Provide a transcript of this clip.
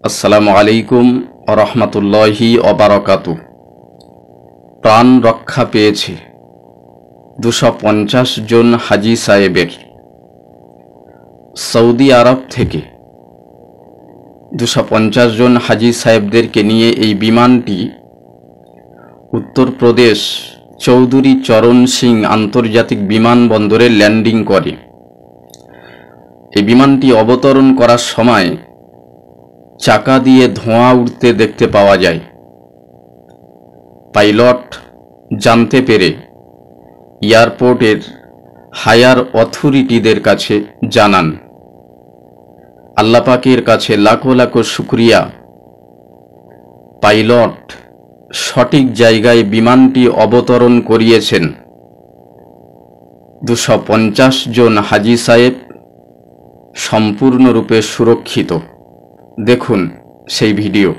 আসসালামু আলাইকুম ওয়া রাহমাতুল্লাহি ওয়া বারাকাতুহু। প্রাণ রক্ষা পেয়েছে 250 জন হাজী সাহেবের। সৌদি আরব থেকে 250 জন হাজী সাহেবদেরকে নিয়ে এই বিমানটি উত্তরপ্রদেশ চৌধুরী চরণ সিং আন্তর্জাতিক বিমানবন্দরে ল্যান্ডিং করে। এই বিমানটি অবতরণ করার সময় চাকা দিয়ে ধোঁয়া উঠতে দেখতে পাওয়া যায়। পাইলট জানতে পেরে এয়ারপোর্টের হায়ার অথরিটিদের কাছে জানান। আল্লাহ পাকের কাছে লাখো লাখো শুকরিয়া, পাইলট সঠিক জায়গায় বিমানটি অবতরণ করিয়েছেন। 250 জন হাজী সাহেব সম্পূর্ণরূপে সুরক্ষিত। দেখুন সেই ভিডিও।